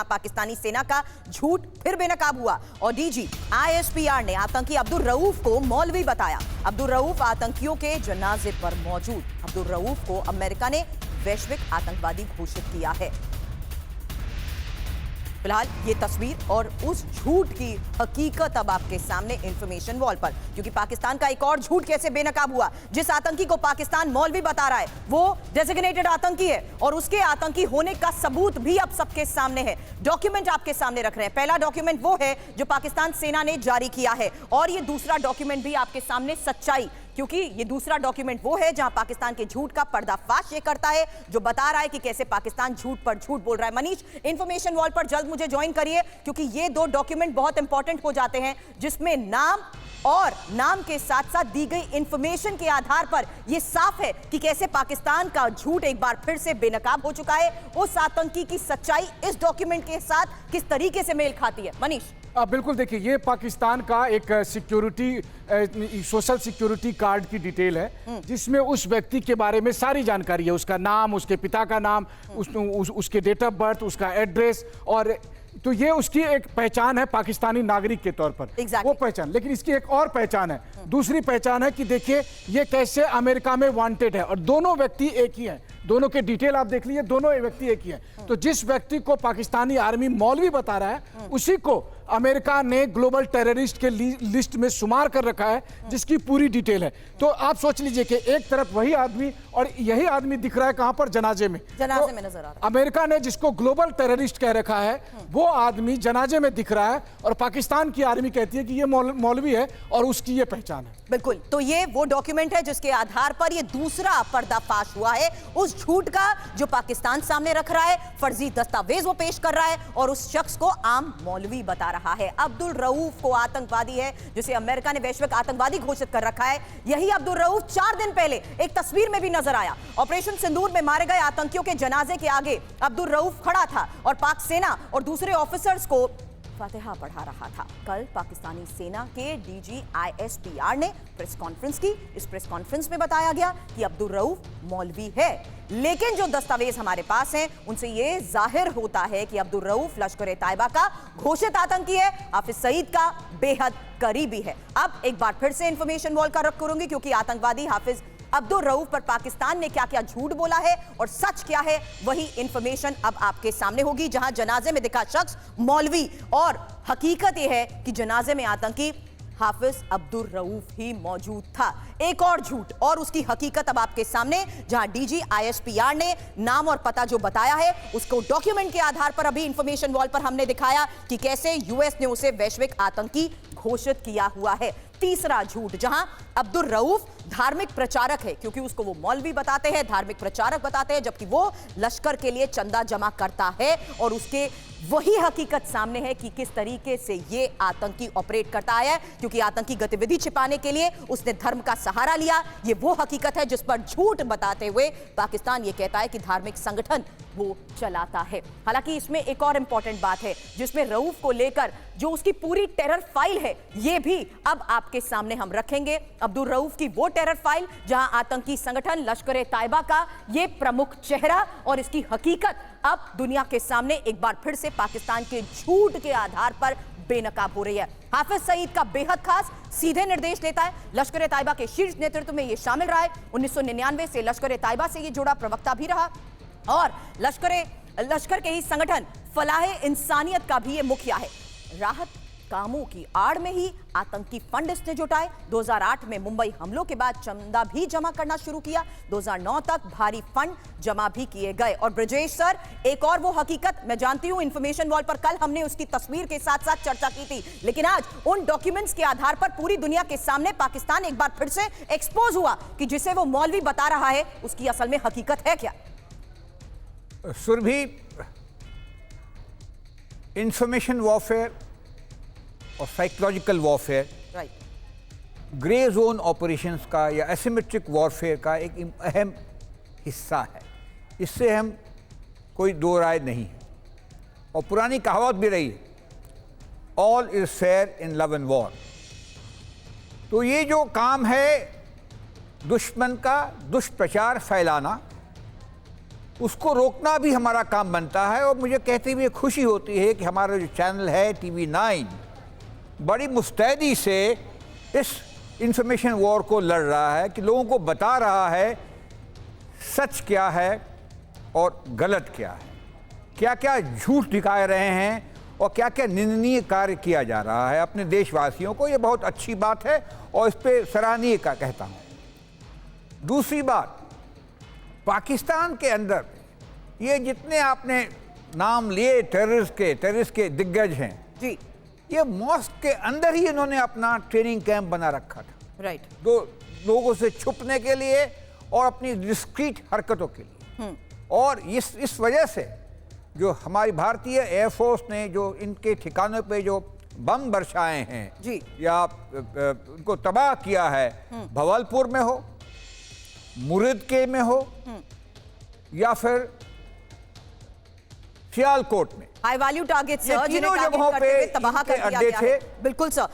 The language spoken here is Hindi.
पाकिस्तानी सेना का झूठ फिर बेनकाब हुआ और डीजी आईएसपीआर ने आतंकी अब्दुल रऊफ को मौलवी बताया। अब्दुल रऊफ आतंकियों के जनाजे पर मौजूद। अब्दुल रऊफ को अमेरिका ने वैश्विक आतंकवादी घोषित किया है। फिलहाल ये तस्वीर और उस झूठ की हकीकत अब आपके सामने इंफॉर्मेशन वॉल पर, क्योंकि पाकिस्तान का एक और झूठ कैसे बेनकाब हुआ। जिस आतंकी को पाकिस्तान मौलवी बता रहा है वो डेजिग्नेटेड आतंकी है और उसके आतंकी होने का सबूत भी अब सबके सामने है। डॉक्यूमेंट आपके सामने रख रहे हैं। पहला डॉक्यूमेंट वो है जो पाकिस्तान सेना ने जारी किया है और ये दूसरा डॉक्यूमेंट भी आपके सामने सच्चाई, क्योंकि ये दूसरा डॉक्यूमेंट वो है जहां पाकिस्तान के झूठ का पर्दाफाश ये करता है, जो बता रहा है कि कैसे पाकिस्तान झूठ पर झूठ बोल रहा है। मनीष, इंफॉर्मेशन वॉल पर जल्द मुझे ज्वाइन करिए, क्योंकि ये दो डॉक्यूमेंट बहुत इंपॉर्टेंट हो जाते हैं, जिसमें नाम और नाम के साथ साथ दी गई इंफॉर्मेशन के आधार पर यह साफ है कि कैसे पाकिस्तान का झूठ एक बार फिर से बेनकाब हो चुका है। उस आतंकी की सच्चाई इस डॉक्यूमेंट के साथ किस तरीके से मेल खाती है? मनीष। बिल्कुल, देखिए, ये पाकिस्तान का एक सिक्योरिटी सोशल सिक्योरिटी कार्ड की डिटेल है, जिसमें उस व्यक्ति के बारे में सारी जानकारी है। उसका नाम, उसके पिता का नाम, उसके डेट ऑफ बर्थ, उसका एड्रेस, और तो ये उसकी एक पहचान है पाकिस्तानी नागरिक के तौर पर। वो पहचान। लेकिन इसकी एक और पहचान है, दूसरी पहचान है कि देखिए ये कैसे अमेरिका में वांटेड है, और दोनों व्यक्ति एक ही हैं। दोनों के डिटेल आप देख लीजिए, दोनों व्यक्ति एक ही हैं। तो जिस व्यक्ति को पाकिस्तानी आर्मी मौलवी बता रहा है, उसी को अमेरिका ने ग्लोबल टेररिस्ट के लिस्ट में शुमार कर रखा है, जिसकी पूरी डिटेल है। तो आप सोच लीजिए कि एक तरफ वही आदमी और यही आदमी दिख रहा है कहां पर? जनाजे में। जनाजे में नजर आ रहा है। अमेरिका ने जिसको ग्लोबल टेररिस्ट कह रखा है, वो आदमी जनाजे में दिख रहा है, और पाकिस्तान की आर्मी कहती है कि ये मौलवी है और उसकी ये पहचान है। बिल्कुल, तो ये वो डॉक्यूमेंट है जिसके आधार पर ये दूसरा पर्दाफाश हुआ है उस झूठ का, जो पाकिस्तान सामने रख रहा है। फर्जी दस्तावेज वो पेश कर रहा है और उस शख्स को आम मौलवी बता रहा है। अब्दुल रऊफ को आतंकवादी है, जिसे अमेरिका ने वैश्विक आतंकवादी घोषित कर रखा है। यही अब्दुल रऊफ 4 दिन पहले एक तस्वीर में भी नजर आया। ऑपरेशन सिंदूर में मारे गए आतंकियों के जनाजे के आगे अब्दुल रऊफ खड़ा था और पाक सेना और दूसरे ऑफिसर्स को फातिहा पढ़ा रहा था। कल पाकिस्तानी सेना के डीजी आईएसपीआर ने प्रेस कॉन्फ्रेंस की। इस प्रेस कॉन्फ्रेंस में बताया गया कि अब्दुल रऊफ मौलवी है, लेकिन जो दस्तावेज हमारे पास हैं उनसे यह जाहिर होता है कि अब्दुल रऊफ लश्कर ए तैयबा का घोषित आतंकी है, हाफिज सईद का बेहद करीबी है। अब एक बार फिर से इंफॉर्मेशन वॉल का रख करूंगी, क्योंकि आतंकवादी हाफिज अब्दुल रऊफ पर पाकिस्तान ने क्या क्या झूठ बोला है और सच क्या है, वही इंफॉर्मेशन अब आपके सामने होगी। जहां जनाजे में दिखा शख्स मौलवी, और हकीकत यह है कि जनाजे में आतंकी हाफिज अब्दुल रऊफ ही मौजूद था। एक और झूठ और उसकी हकीकत अब आपके सामने, जहां डीजी आईएसपीआर ने नाम और पता जो बताया है उसको डॉक्यूमेंट के आधार पर अभी इंफॉर्मेशन वॉल पर हमने दिखाया कि कैसे यूएस ने उसे वैश्विक आतंकी घोषित किया हुआ है। तीसरा झूठ, जहां अब्दुल रऊफ धार्मिक प्रचारक है, क्योंकि उसको वो मौलवी बताते हैं, धार्मिक प्रचारक बताते हैं, जबकि वो लश्कर के लिए चंदा जमा करता है, और उसके वही हकीकत सामने है कि किस तरीके से ये आतंकी ऑपरेट करता है, क्योंकि आतंकी गतिविधि छिपाने के लिए उसने धर्म का सहारा लिया। ये वो हकीकत है जिस पर झूठ बताते हुए पाकिस्तान ये कहता है कि धार्मिक संगठन वो चलाता है। हालांकि इसमें एक और इंपॉर्टेंट बात है, जिसमें रऊफ को लेकर जो उसकी पूरी टेरर फाइल है, ये भी अब आपके सामने हम रखेंगे। अब्दुल रऊफ की वो टेरर फाइल जहां आतंकी संगठन लश्कर ए तैयबा का ये प्रमुख चेहरा और इसकी हकीकत अब दुनिया के सामने एक बार फिर से पाकिस्तान के झूठ के आधार पर बेनकाब हो रही है। हाफिज सईद का बेहद खास सीधे निर्देश लेता है। लश्कर ए तैयबा के शीर्ष नेतृत्व में यह शामिल रहा है। 1999 से लश्कर ए तैयबा से यह जुड़ा प्रवक्ता भी रहा, और लश्कर के ही संगठन फलाहे इंसानियत का भी ये मुखिया है। राहत कामों की आड़ में ही आतंकी फंड इसने जुटाए। 2008 में मुंबई हमलों के बाद चंदा भी जमा करना शुरू किया। 2009 तक भारी फंड जमा भी किए गए। और ब्रजेश सर, एक और वो हकीकत, मैं जानती हूं इंफॉर्मेशन वॉल पर कल हमने उसकी तस्वीर के साथ साथ चर्चा की थी, लेकिन आज उन डॉक्यूमेंट्स के आधार पर पूरी दुनिया के सामने पाकिस्तान एक बार फिर से एक्सपोज हुआ कि जिसे वो मौलवी बता रहा है उसकी असल में हकीकत है क्या? सुरभि, इंफॉर्मेशन वॉरफेयर और psychological warfare grey zone operations का या एसिमेट्रिक वॉरफेयर का एक अहम हिस्सा है। इससे हम कोई दो राय नहीं है, और पुरानी कहावत भी रही है, all is fair in love and war. तो ये जो काम है दुश्मन का दुष्प्रचार फैलाना, उसको रोकना भी हमारा काम बनता है। और मुझे कहते हुए खुशी होती है कि हमारा जो चैनल है TV9 बड़ी मुस्तैदी से इस इंफॉर्मेशन वॉर को लड़ रहा है, कि लोगों को बता रहा है सच क्या है और गलत क्या है, क्या क्या झूठ दिखा रहे हैं और क्या क्या निंदनीय कार्य किया जा रहा है अपने देशवासियों को। ये बहुत अच्छी बात है और इस पर सराहनीय का कहता हूँ। दूसरी बात, पाकिस्तान के अंदर ये जितने आपने नाम लिए टेररिस्ट के दिग्गज हैं जी, ये मॉस्क के अंदर ही इन्होंने अपना ट्रेनिंग कैंप बना रखा था। राइट। दो लोगों से छुपने के लिए और अपनी डिस्क्रीट हरकतों के लिए। और इस वजह से जो हमारी भारतीय एयरफोर्स ने जो इनके ठिकानों पे जो बम बरसाए हैं जी, या उनको तबाह किया है, भवलपुर में हो, मुरिदके में हो या फिर सियालकोट में, हाई वैल्यू टारगेट ये सर, तीनों जिन्हें टारगेट जगहों करते हुए पे तबाह कर इनके दिया अड्डे गया थे। है। बिल्कुल सर।